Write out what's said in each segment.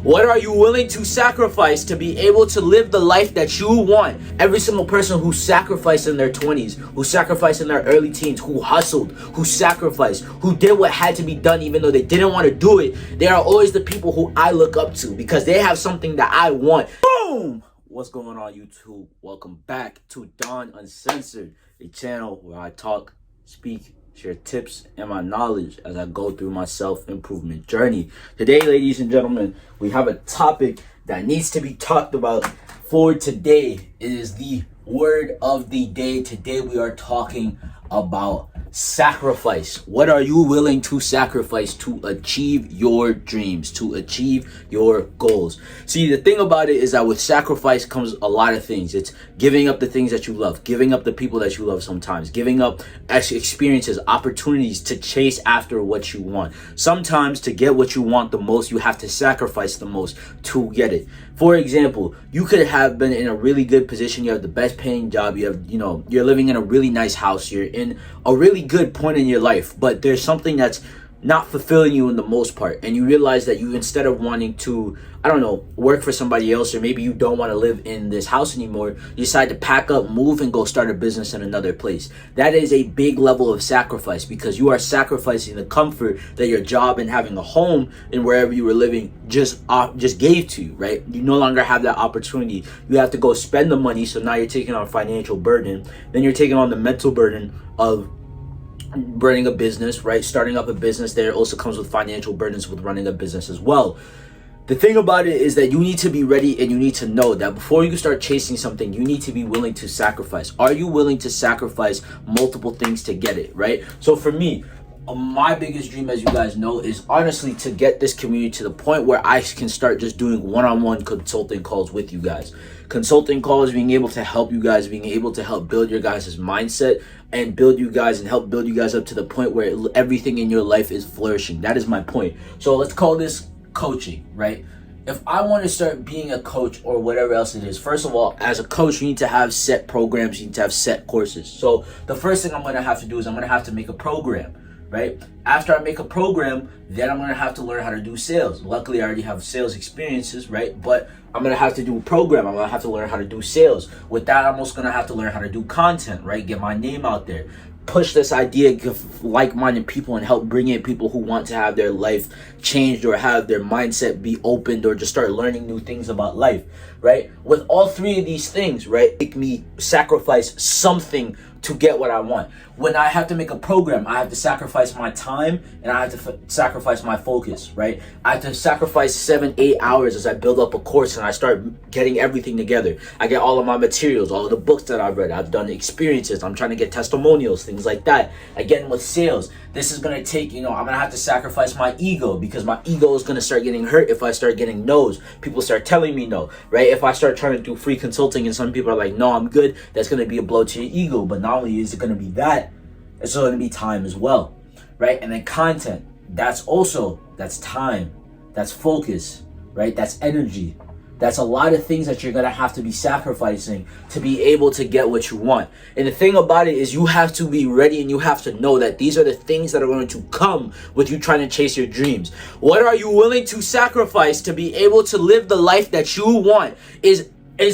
What are you willing to sacrifice to be able to live the life that you want? Every single person who sacrificed in their 20s, who sacrificed in their early teens, who hustled, who sacrificed, who did what had to be done even though they didn't want to do it, they are always the people who I look up to because they have something that I want. Boom! What's going on, YouTube? Welcome back to Don Uncensored, a channel where I talk, speak, share tips and my knowledge as I go through my self-improvement journey. Today, ladies and gentlemen, we have a topic that needs to be talked about for today. It is the word of the day. Today, we are talking about sacrifice. What are you willing to sacrifice to achieve your dreams, to achieve your goals? See, the thing about it is that with sacrifice comes a lot of things. It's giving up the things that you love, giving up the people that you love sometimes, giving up experiences, opportunities to chase after what you want. Sometimes to get what you want the most, you have to sacrifice the most to get it. For example, you could have been in a really good position. You have the best paying job. You have, you're living in a really nice house. You're in a really good point in your life, but there's something that's not fulfilling you in the most part, and you realize that you, instead of wanting to, work for somebody else, or maybe you don't want to live in this house anymore, you decide to pack up, move, and go start a business in another place. That is a big level of sacrifice because you are sacrificing the comfort that your job and having a home in wherever you were living just gave to you, right? You no longer have that opportunity. You have to go spend the money, so now you're taking on financial burden. Then you're taking on the mental burden of running a business, right? Starting up a business, there also comes with financial burdens with running a business as well. The thing about it is that you need to be ready, and you need to know that before you start chasing something, you need to be willing to sacrifice. Are you willing to sacrifice multiple things to get it, right? So for me, my biggest dream, as you guys know, is honestly to get this community to the point where I can start just doing one-on-one consulting calls with you guys. Consulting calls, being able to help you guys, being able to help build your guys' mindset and build you guys and help build you guys up to the point where everything in your life is flourishing. That is my point. So let's call this coaching, right? If I want to start being a coach or whatever else it is, first of all, as a coach, you need to have set programs, you need to have set courses. So the first thing I'm going to have to do is I'm going to have to make a program, right? After I make a program, then I'm going to have to learn how to do sales. Luckily, I already have sales experiences, right? But I'm going to have to do a program. I'm going to have to learn how to do sales. With that, I'm also going to have to learn how to do content, right? Get my name out there. Push this idea of like-minded people and help bring in people who want to have their life changed or have their mindset be opened or just start learning new things about life, right? With all three of these things, right, make me sacrifice something to get what I want. When I have to make a program, I have to sacrifice my time and I have to sacrifice my focus, right? I have to sacrifice 7-8 hours as I build up a course and I start getting everything together. I get all of my materials, all of the books that I've read. I've done experiences. I'm trying to get testimonials, things like that. Again, with sales, this is going to take, I'm going to have to sacrifice my ego because my ego is going to start getting hurt if I start getting no's. People start telling me no, right? If I start trying to do free consulting and some people are like, no, I'm good, that's going to be a blow to your ego. But not only is it going to be that, it's going to be time as well, right? And then content, that's time, that's focus, right? That's energy. That's a lot of things that you're going to have to be sacrificing to be able to get what you want. And the thing about it is you have to be ready and you have to know that these are the things that are going to come with you trying to chase your dreams. What are you willing to sacrifice to be able to live the life that you want? Is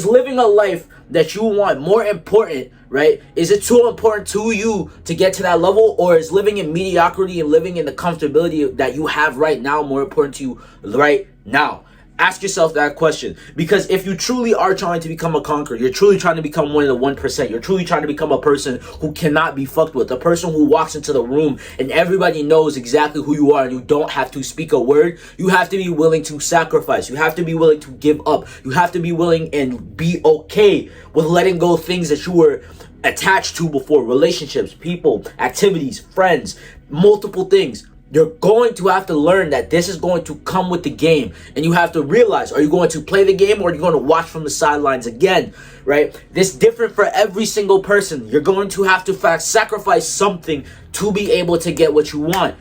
living a life that you want more important, right? Is it too important to you to get to that level, or is living in mediocrity and living in the comfortability that you have right now more important to you right now? Ask yourself that question, because if you truly are trying to become a conqueror, you're truly trying to become one of the 1%, you're truly trying to become a person who cannot be fucked with, a person who walks into the room and everybody knows exactly who you are and you don't have to speak a word, you have to be willing to sacrifice. You have to be willing to give up. You have to be willing and be okay with letting go of things that you were attached to before, relationships, people, activities, friends, multiple things. You're going to have to learn that this is going to come with the game. And you have to realize, are you going to play the game or are you going to watch from the sidelines again, right? This is different for every single person. You're going to have to sacrifice something to be able to get what you want.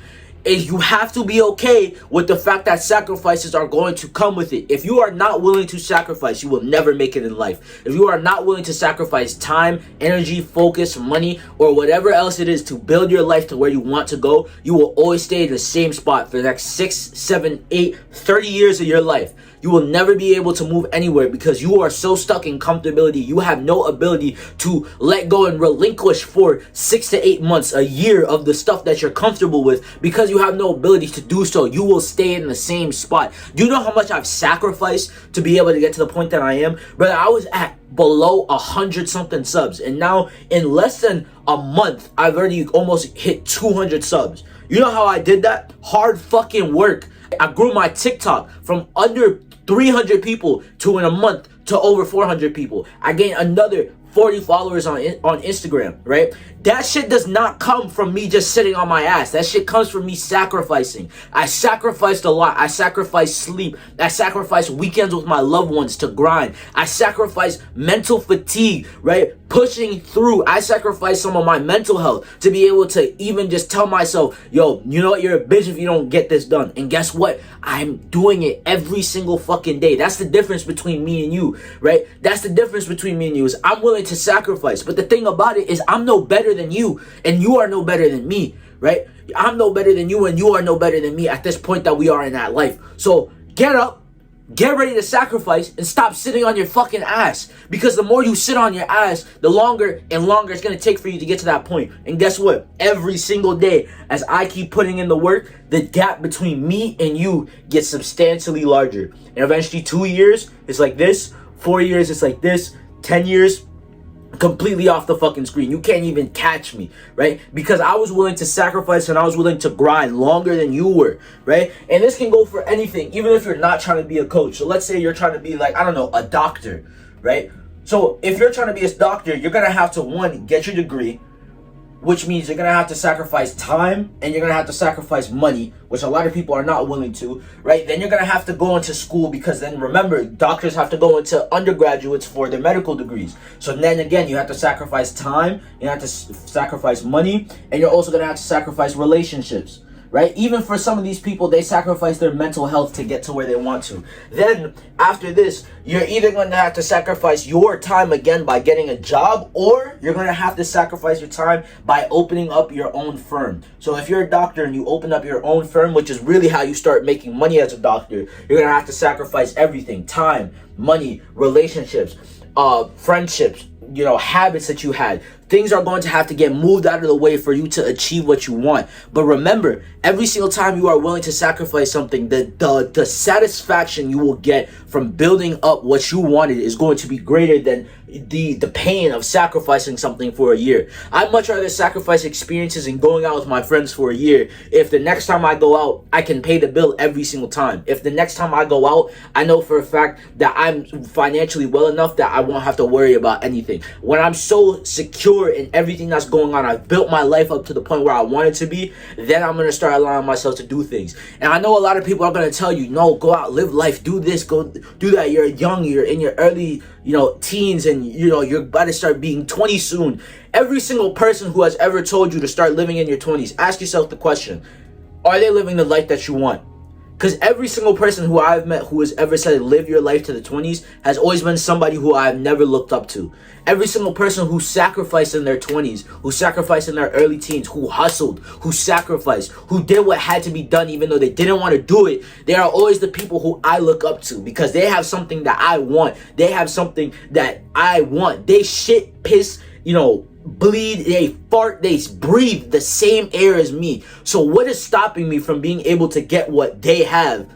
is you have to be okay with the fact that sacrifices are going to come with it. If you are not willing to sacrifice, you will never make it in life. If you are not willing to sacrifice time, energy, focus, money, or whatever else it is to build your life to where you want to go, you will always stay in the same spot for the next 6, 7, 8, 30 years of your life. You will never be able to move anywhere because you are so stuck in comfortability. You have no ability to let go and relinquish for 6 to 8 months, a year of the stuff that you're comfortable with. Because you have no ability to do so, you will stay in the same spot. Do you know how much I've sacrificed to be able to get to the point that I am? Brother, I was at below 100 something subs, and now in less than a month, I've already almost hit 200 subs. You know how I did that? Hard fucking work. I grew my TikTok from under 300 people to in a month to over 400 people. I gained another 40 followers on Instagram, right? That shit does not come from me just sitting on my ass. That shit comes from me sacrificing. I sacrificed a lot. I sacrificed sleep. I sacrificed weekends with my loved ones to grind. I sacrificed mental fatigue, right? Pushing through. I sacrificed some of my mental health to be able to even just tell myself, yo, you know what? You're a bitch if you don't get this done. And guess what? I'm doing it every single fucking day. That's the difference between me and you, right? That's the difference between me and you is I'm willing to sacrifice. But the thing about it is I'm no better than you and you are no better than me, right? I'm no better than you and you are no better than me at this point that we are in that life. So get up, get ready to sacrifice, and stop sitting on your fucking ass. Because the more you sit on your ass, the longer and longer it's going to take for you to get to that point. And guess what? Every single day, as I keep putting in the work, the gap between me and you gets substantially larger. And eventually 2 years, it's like this. 4 years, it's like this. 10 years, completely off the fucking screen. You can't even catch me, right? Because I was willing to sacrifice and I was willing to grind longer than you were, right? And this can go for anything, even if you're not trying to be a coach. So let's say you're trying to be like, I don't know, a doctor, right? So if you're trying to be a doctor, you're going to have to, one, get your degree, which means you're going to have to sacrifice time and you're going to have to sacrifice money, which a lot of people are not willing to, right? Then you're going to have to go into school because then remember, doctors have to go into undergraduates for their medical degrees. So then again, you have to sacrifice time, you have to sacrifice money, and you're also going to have to sacrifice relationships. Right? Even for some of these people, they sacrifice their mental health to get to where they want to. Then, after this, you're either going to have to sacrifice your time again by getting a job, or you're going to have to sacrifice your time by opening up your own firm. So if you're a doctor and you open up your own firm, which is really how you start making money as a doctor, you're going to have to sacrifice everything: time, money, relationships, friendships, habits that you had. Things are going to have to get moved out of the way for you to achieve what you want. But remember, every single time you are willing to sacrifice something, the satisfaction you will get from building up what you wanted is going to be greater than the pain of sacrificing something for a year. I'd much rather sacrifice experiences and going out with my friends for a year if the next time I go out, I can pay the bill every single time. If the next time I go out, I know for a fact that I'm financially well enough that I won't have to worry about anything. When I'm so secure in everything that's going on, I've built my life up to the point where I want it to be, then I'm going to start allowing myself to do things. And I know a lot of people are going to tell you, no, go out, live life, do this, go do that. You're young, you're in your early, teens, and you're about to start being 20 soon. Every single person who has ever told you to start living in your 20s, ask yourself the question, are they living the life that you want? Because every single person who I've met who has ever said live your life to the 20s has always been somebody who I've never looked up to. Every single person who sacrificed in their 20s, who sacrificed in their early teens, who hustled, who sacrificed, who did what had to be done even though they didn't want to do it, they are always the people who I look up to because they have something that I want. They have something that I want. They shit, piss, bleed, they fart, they breathe the same air as me. So what is stopping me from being able to get what they have?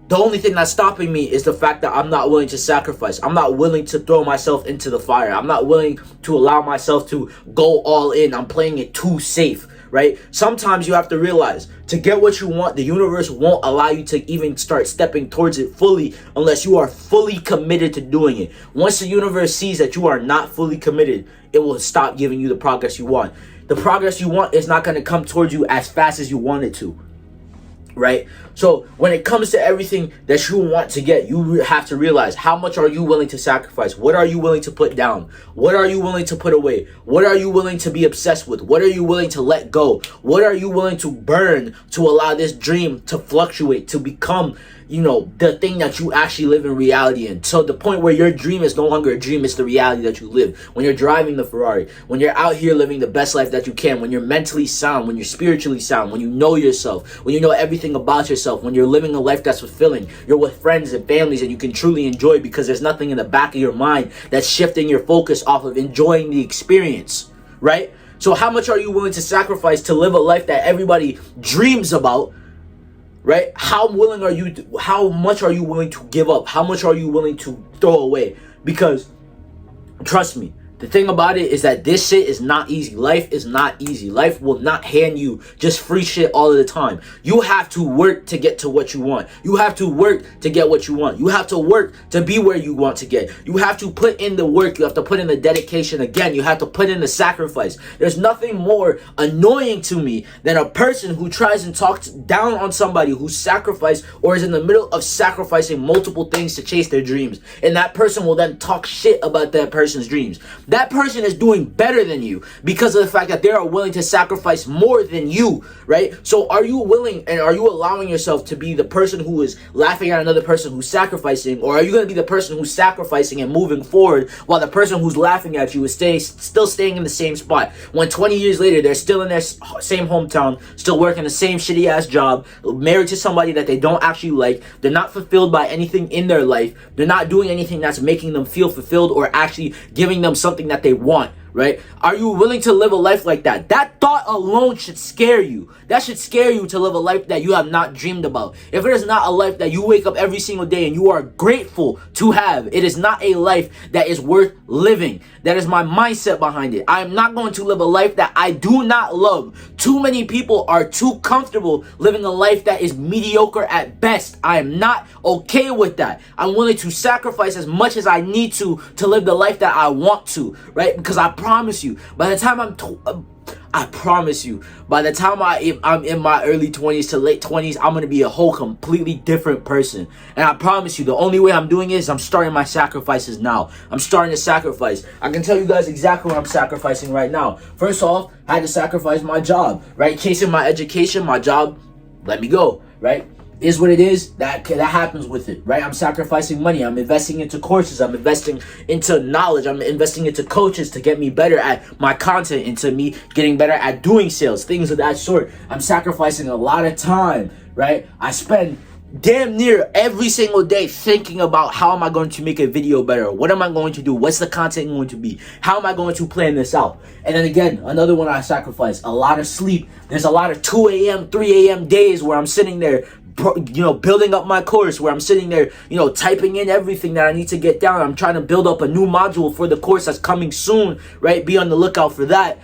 The only thing that's stopping me is the fact that I'm not willing to sacrifice. I'm not willing to throw myself into the fire. I'm not willing to allow myself to go all in. I'm playing it too safe, right? Sometimes you have to realize to get what you want, the universe won't allow you to even start stepping towards it fully unless you are fully committed to doing it. Once the universe sees that you are not fully committed, it will stop giving you the progress you want. The progress you want is not going to come towards you as fast as you want it to. right? So when it comes to everything that you want to get, you have to realize, how much are you willing to sacrifice? What are you willing to put down? What are you willing to put away? What are you willing to be obsessed with? What are you willing to let go? What are you willing to burn to allow this dream to fluctuate, to become, you know, the thing that you actually live in reality in? So the point where your dream is no longer a dream, it's the reality that you live. When you're driving the Ferrari, when you're out here living the best life that you can, when you're mentally sound, when you're spiritually sound, when you know yourself, when you know everything about yourself, when you're living a life that's fulfilling, you're with friends and families that you can truly enjoy because there's nothing in the back of your mind that's shifting your focus off of enjoying the experience, right? So how much are you willing to sacrifice to live a life that everybody dreams about? Right? How much are you willing to give up? How much are you willing to throw away? Because trust me, the thing about it is that this shit is not easy. Life is not easy. Life will not hand you just free shit all of the time. You have to work to get to what you want. You have to work to get what you want. You have to work to be where you want to get. You have to put in the work. You have to put in the dedication. Again, you have to put in the sacrifice. There's nothing more annoying to me than a person who tries and talks down on somebody who sacrificed or is in the middle of sacrificing multiple things to chase their dreams. And that person will then talk shit about that person's dreams. That person is doing better than you because of the fact that they are willing to sacrifice more than you, right? So are you willing and are you allowing yourself to be the person who is laughing at another person who's sacrificing, or are you going to be the person who's sacrificing and moving forward while the person who's laughing at you is still staying in the same spot? When 20 years later, they're still in their same hometown, still working the same shitty ass job, married to somebody that they don't actually like, they're not fulfilled by anything in their life, they're not doing anything that's making them feel fulfilled or actually giving them something that they want, right? Are you willing to live a life like that? That thought alone should scare you. That should scare you to live a life that you have not dreamed about. If it is not a life that you wake up every single day and you are grateful to have, it is not a life that is worth living. That is my mindset behind it. I am not going to live a life that I do not love. Too many people are too comfortable living a life that is mediocre at best. I am not okay with that. I'm willing to sacrifice as much as I need to live the life that I want to, right? Because I promise you, by the time I'm in my early 20s to late 20s, I'm going to be a whole completely different person. And I promise you, the only way I'm doing it is I'm starting my sacrifices now. I'm starting to sacrifice. I can tell you guys exactly what I'm sacrificing right now. First off, I had to sacrifice my job, right? Chasing my education, my job, let me go, right? Is what it is. That happens with it, right? I'm sacrificing money. I'm investing into courses. I'm investing into knowledge. I'm investing into coaches to get me better at my content, into me getting better at doing sales, things of that sort. I'm sacrificing a lot of time, right? I spend damn near every single day thinking about how am I going to make a video better? What am I going to do? What's the content going to be? How am I going to plan this out? And then again, another one I sacrifice, a lot of sleep. There's a lot of 2 a.m., 3 a.m. days where I'm sitting there, you know, building up my course, where I'm sitting there, you know, typing in everything that I need to get down. I'm trying to build up a new module for the course that's coming soon, right? Be on the lookout for that.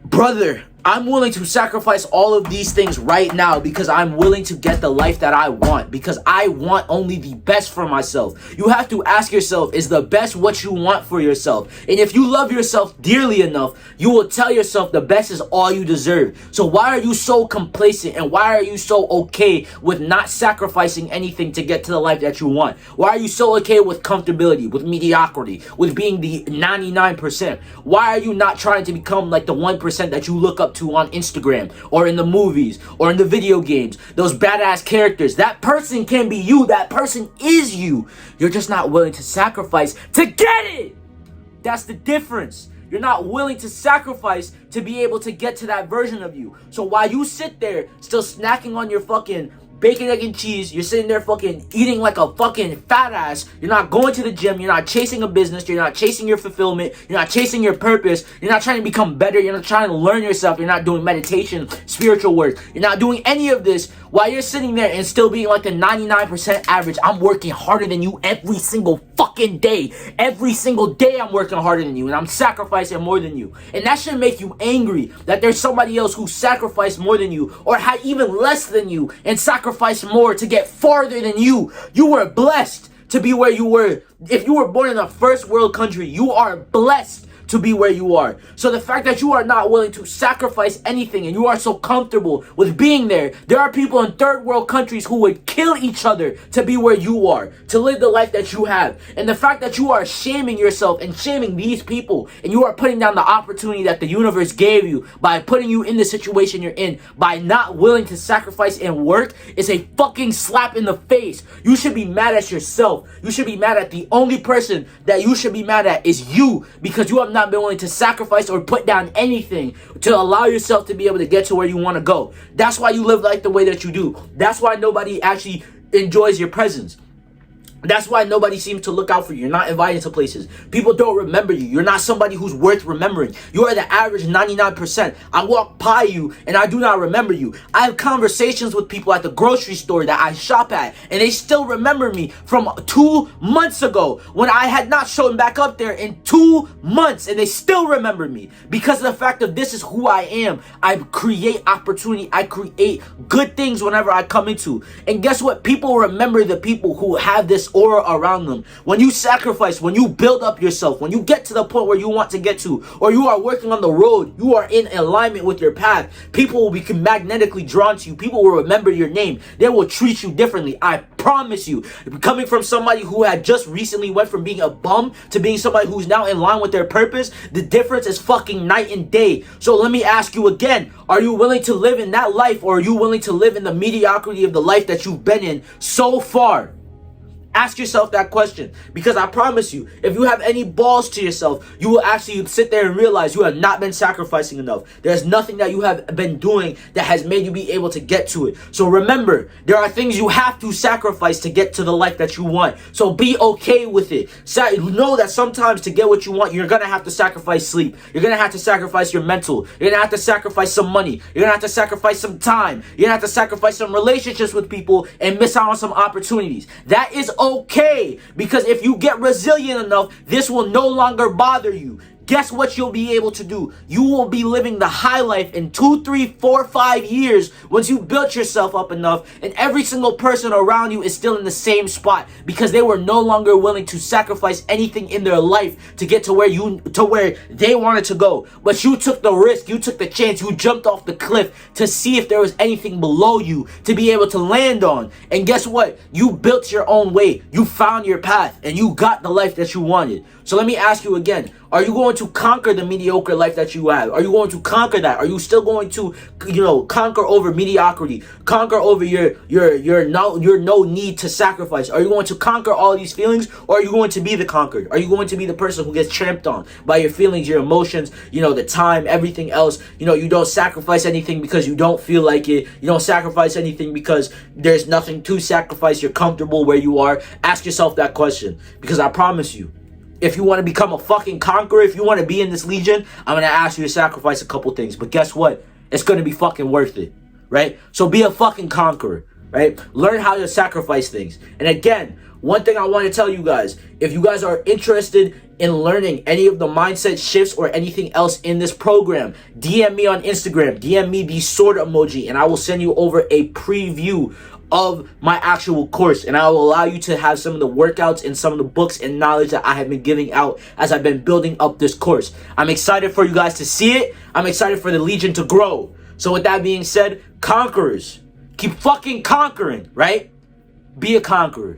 Brother, I'm willing to sacrifice all of these things right now because I'm willing to get the life that I want, because I want only the best for myself. You have to ask yourself, is the best what you want for yourself? And if you love yourself dearly enough, you will tell yourself the best is all you deserve. So why are you so complacent, and why are you so okay with not sacrificing anything to get to the life that you want? Why are you so okay with comfortability, with mediocrity, with being the 99%? Why are you not trying to become like the 1% that you look up to on Instagram or in the movies or in the video games? Those badass characters. That person can be you. That person is you. You're just not willing to sacrifice to get it. That's the difference. You're not willing to sacrifice to be able to get to that version of you. So while you sit there still snacking on your fucking bacon, egg, and cheese, you're sitting there fucking eating like a fucking fat ass, you're not going to the gym, you're not chasing a business, you're not chasing your fulfillment, you're not chasing your purpose, you're not trying to become better, you're not trying to learn yourself, you're not doing meditation, spiritual work, you're not doing any of this while you're sitting there and still being like the 99% average. I'm working harder than you every single fucking day. Every single day I'm working harder than you, and I'm sacrificing more than you. And that should make you angry that there's somebody else who sacrificed more than you, or had even less than you, and sacrificed more to get farther than you. You were blessed to be where you were. If you were born in a first world country, you are blessed to be where you are. So the fact that you are not willing to sacrifice anything and you are so comfortable with being there are people in third world countries who would kill each other to be where you are, to live the life that you have. And the fact that you are shaming yourself and shaming these people, and you are putting down the opportunity that the universe gave you by putting you in the situation you're in, by not willing to sacrifice and work, is a fucking slap in the face. You should be mad at yourself. You should be mad at the only person that you should be mad at is you, because you have not been willing to sacrifice or put down anything to allow yourself to be able to get to where you want to go. That's why you live like the way that you do. That's why nobody actually enjoys your presence. That's why nobody seems to look out for you. You're not invited to places. People don't remember you. You're not somebody who's worth remembering. You are the average 99%. I walk by you and I do not remember you. I have conversations with people at the grocery store that I shop at, and they still remember me from 2 months ago when I had not shown back up there in 2 months, and they still remember me because of the fact that this is who I am. I create opportunity. I create good things whenever I come into. And guess what? People remember the people who have this aura around them. When you sacrifice, when you build up yourself, when you get to the point where you want to get to, or you are working on the road, you are in alignment with your path, people will be magnetically drawn to you. People will remember your name. They will treat you differently. I promise you. Coming from somebody who had just recently went from being a bum to being somebody who's now in line with their purpose, the difference is fucking night and day. So let me ask you again, are you willing to live in that life, or are you willing to live in the mediocrity of the life that you've been in so far? Ask yourself that question, because I promise you, if you have any balls to yourself, you will actually sit there and realize you have not been sacrificing enough. There's nothing that you have been doing that has made you be able to get to it. So remember, there are things you have to sacrifice to get to the life that you want. So be okay with it. Know that sometimes to get what you want, you're going to have to sacrifice sleep. You're going to have to sacrifice your mental. You're going to have to sacrifice some money. You're going to have to sacrifice some time. You're going to have to sacrifice some relationships with people and miss out on some opportunities. That is okay, because if you get resilient enough, this will no longer bother you. Guess what you'll be able to do? You will be living the high life in 2, 3, 4, 5 years once you built yourself up enough, and every single person around you is still in the same spot because they were no longer willing to sacrifice anything in their life to get to where they wanted to go. But you took the risk, you took the chance, you jumped off the cliff to see if there was anything below you to be able to land on. And guess what? You built your own way. You found your path and you got the life that you wanted. So let me ask you again, are you going to conquer the mediocre life that you have? Are you going to conquer that? Are you still going to, conquer over mediocrity, conquer over your no need to sacrifice? Are you going to conquer all these feelings, or are you going to be the conquered? Are you going to be the person who gets tramped on by your feelings, your emotions, the time, everything else? You don't sacrifice anything because you don't feel like it. You don't sacrifice anything because there's nothing to sacrifice. You're comfortable where you are. Ask yourself that question, because I promise you, if you want to become a fucking conqueror, if you want to be in this legion, I'm going to ask you to sacrifice a couple things. But guess what? It's going to be fucking worth it, right? So be a fucking conqueror, right? Learn how to sacrifice things. And again, one thing I want to tell you guys, if you guys are interested in learning any of the mindset shifts or anything else in this program, DM me on Instagram, DM me the sword emoji, and I will send you over a preview of my actual course, and I will allow you to have some of the workouts and some of the books and knowledge that I have been giving out as I've been building up this course. I'm excited for you guys to see it. I'm excited for the Legion to grow. So with that being said, conquerors, keep fucking conquering, right? Be a conqueror.